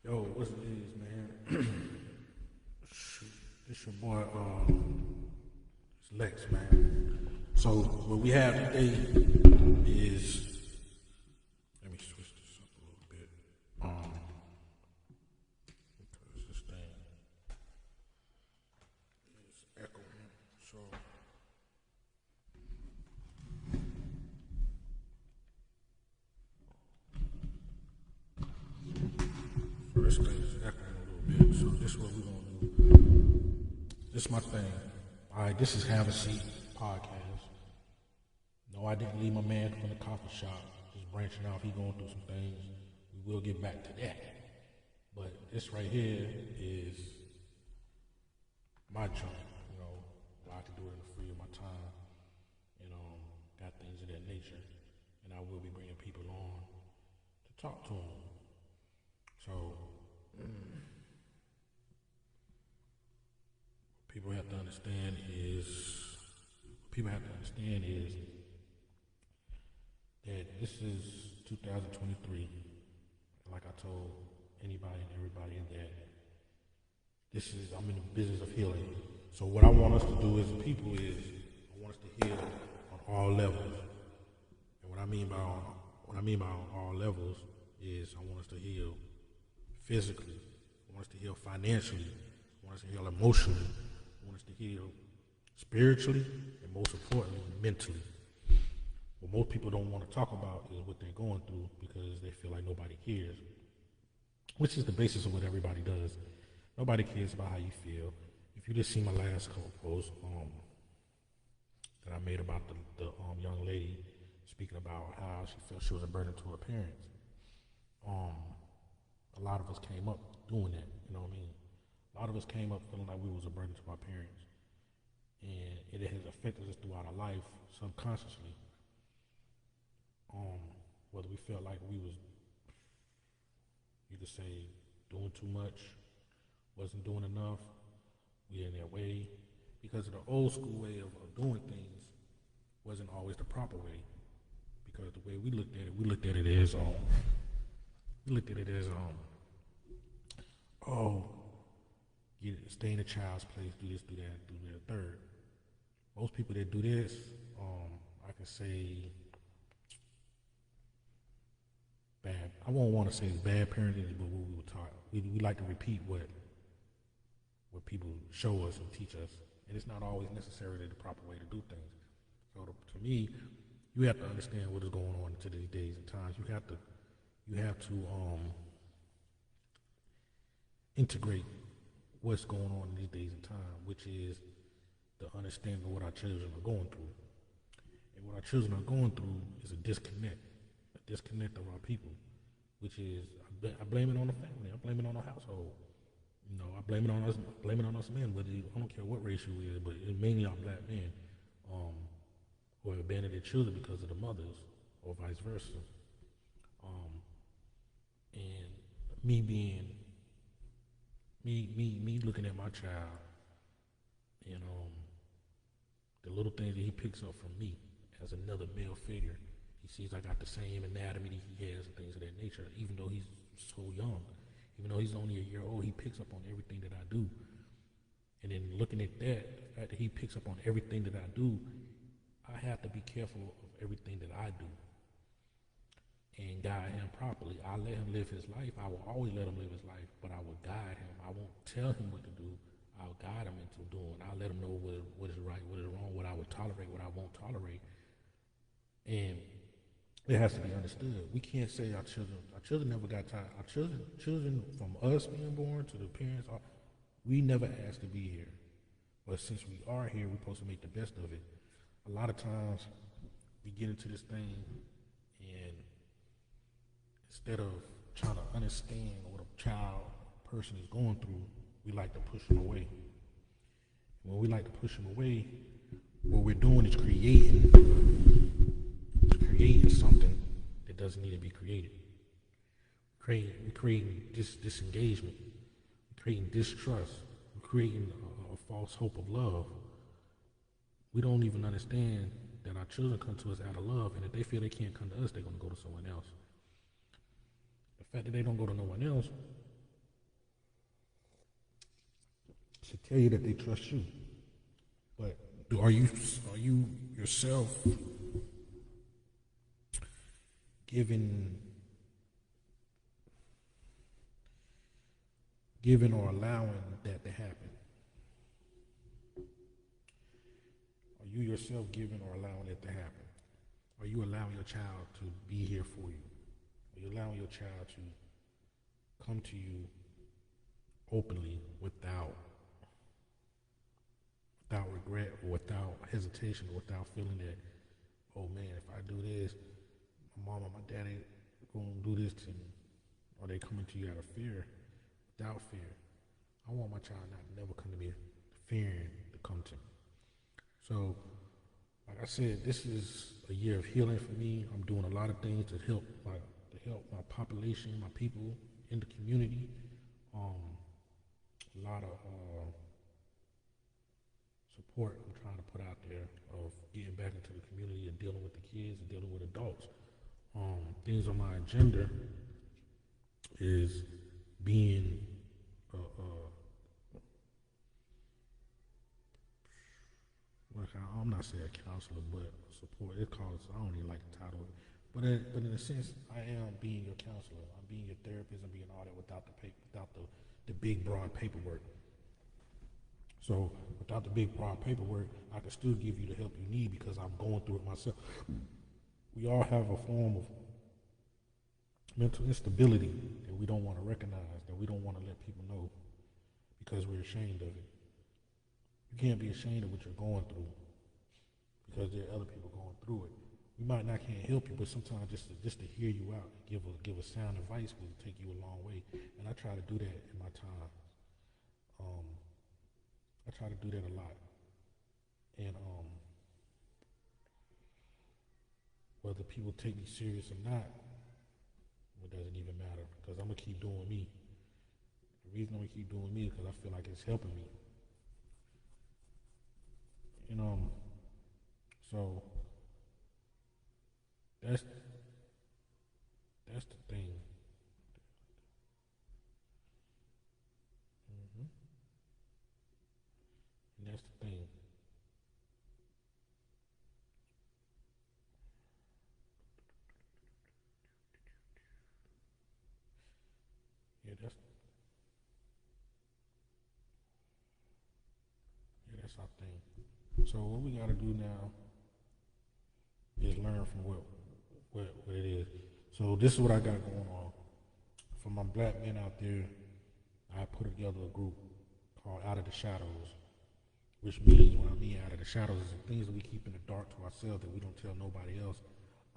Yo, what's it is, man? Shoot, this your boy, it's Lex, man. So what we have today is, let me switch this up a little bit. Because this thing is echoing. So first thing is echoing a little bit. So this is what we're gonna do. This is my thing. All right, this is Have a Seat podcast. No, I didn't leave my man from the coffee shop. Just branching off. He going through some things. We will get back to that. But this right here is my joint. You know, where I can do it in the free of my time. And got things of that nature. And I will be bringing people on to talk to them. So people have to understand is that this is 2023. Like I told anybody and everybody in that I'm in the business of healing. So what I want us to do as people is I want us to heal on all levels. And what I mean by on all levels is I want us to heal physically. I want us to heal financially. I want us to heal emotionally. I want us to heal spiritually, and most importantly, mentally. What most people don't want to talk about is what they're going through because they feel like nobody cares, which is the basis of what everybody does. Nobody cares about how you feel. If you just see my last couple posts that I made about the young lady speaking about how she felt she was a burden to her parents, a lot of us came up doing that. You know what I mean? A lot of us came up feeling like we was a burden to our parents, and it has affected us throughout our life subconsciously. Whether we felt like we was, you could say, doing too much, wasn't doing enough, we in their way, because of the old school way of doing things wasn't always the proper way. Because the way we looked at it, oh, stay in a child's place, do this, do that, do that, third. Most people that do this, I can say bad. I won't want to say it's bad parenting, but what we were taught. We like to repeat what people show us and teach us, and it's not always necessarily the proper way to do things. So to me, you have to understand what is going on in today's days and times. You have to integrate what's going on in these days and time, which is the understanding of what our children are going through. And what our children are going through is a disconnect of our people, which is I blame it on the family, I blame it on the household. You know, I blame it on us men, but I don't care what race you is, but it's mainly our black men who have abandoned their children because of the mothers, or vice versa. And me looking at my child, and the little things that he picks up from me as another male figure. He sees I got the same anatomy that he has and things of that nature, even though he's so young. Even though he's only a year old, he picks up on everything that I do. And then looking at that, the fact that he picks up on everything that I do, I have to be careful of everything that I do and guide him properly. I let him live his life. I will always let him live his life, but I will guide him. I won't tell him what to do. I'll guide him into doing. I'll let him know what is right, what is wrong, what I would tolerate, what I won't tolerate. And it has to be understood. We can't say our children never got time. Our children from us being born to the parents, we never asked to be here. But since we are here, we're supposed to make the best of it. A lot of times we get into this thing, and instead of trying to understand what a person is going through, we like to push them away. When we like to push them away, what we're doing is creating something that doesn't need to be created. We're creating disengagement. We're creating distrust. We're creating a false hope of love. We don't even understand that our children come to us out of love, and if they feel they can't come to us, they're going to go to someone else. The fact that they don't go to no one else should tell you that they trust you. But are you yourself giving or allowing that to happen? Are you yourself giving or allowing it to happen? Are you allowing your child to be here for you? Are you allowing your child to come to you openly without regret or without hesitation or without feeling that, oh man, if I do this, my mom or my daddy gonna do this to me? Or they coming to you out of fear, without fear? I want my child not to never come to me fearing to come to me. So, like I said, this is a year of healing for me. I'm doing a lot of things to help my population, my people in the community. A lot of support I'm trying to put out there of getting back into the community and dealing with the kids and dealing with adults. Things on my agenda is being I'm not saying a counselor, but support. It calls. I don't even like the title. But in a sense, I am being your counselor. I'm being your therapist. I'm being all that without the big broad paperwork. So without the big broad paperwork, I can still give you the help you need because I'm going through it myself. We all have a form of mental instability that we don't want to recognize, that we don't want to let people know because we're ashamed of it. You can't be ashamed of what you're going through because there are other people going through it. We might not can't help you, but sometimes just to hear you out, give a sound advice will take you a long way. And I try to do that in my time. I try to do that a lot. And whether people take me serious or not, it doesn't even matter because I'm gonna keep doing me. The reason I'm gonna keep doing me is because I feel like it's helping me. So that's the thing. hmm And that's the thing. Yeah, that's our thing. So what we gotta do now is learn from what it is. So this is what I got going on. For my black men out there, I put together a group called Out of the Shadows, which means when I mean out of the shadows is the things that we keep in the dark to ourselves that we don't tell nobody else.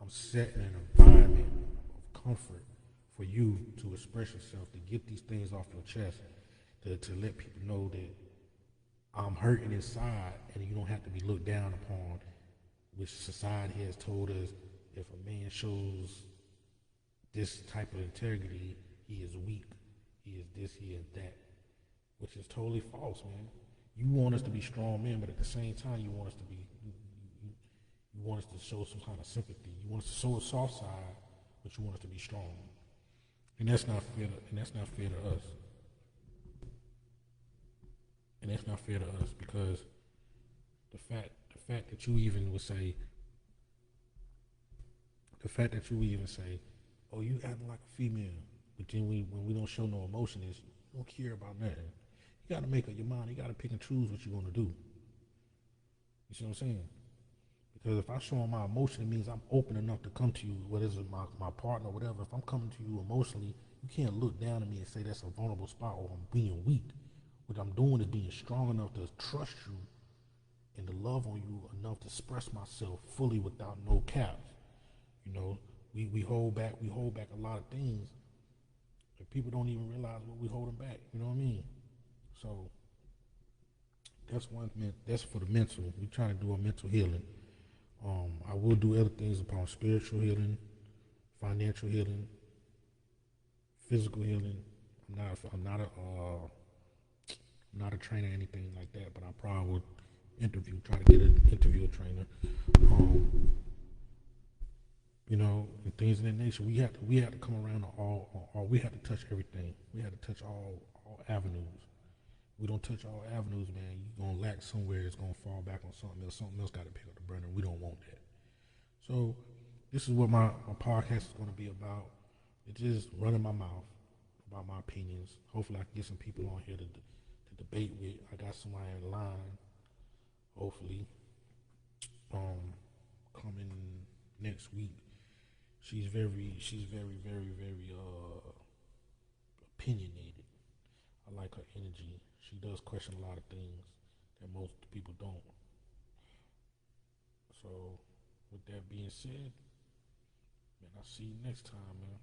I'm setting an environment of comfort for you to express yourself, to get these things off your chest, to let people know that I'm hurting inside and you don't have to be looked down upon, which society has told us if a man shows this type of integrity, he is weak, he is this, he is that, which is totally false, man. You want us to be strong men, but at the same time, you want us to be, you want us to show some kind of sympathy. You want us to show a soft side, but you want us to be strong, and that's not fair. And that's not fair to us. And that's not fair to us because the fact that you even would say, oh, you acting like a female, but then when we don't show no emotion, is you don't care about nothing. You got to make up your mind. You got to pick and choose what you're going to do. You see what I'm saying? Because if I show my emotion, it means I'm open enough to come to you, whether it's my partner or whatever. If I'm coming to you emotionally, you can't look down at me and say that's a vulnerable spot or I'm being weak. What I'm doing is being strong enough to trust you and to love on you enough to express myself fully without no caps. You know, we hold back a lot of things, and people don't even realize what we holding back. You know what I mean? So that's that's for the mental. We're trying to do a mental healing. I will do other things upon spiritual healing, financial healing, physical healing. I'm not a trainer or anything like that, but I probably would try to get an interview a trainer. And things of that nature. We had to come around to all we had to touch everything. We had to touch all avenues. We don't touch all avenues, man. You're gonna lack somewhere. It's gonna fall back on something else. Something else got to pick up the burner. We don't want that. So this is what my podcast is gonna be about. It's just running my mouth about my opinions. Hopefully, I can get some people on here to debate with. I got somebody in line. Hopefully, coming next week. She's very opinionated. I like her energy. She does question a lot of things that most people don't. So, with that being said, man, I'll see you next time, man.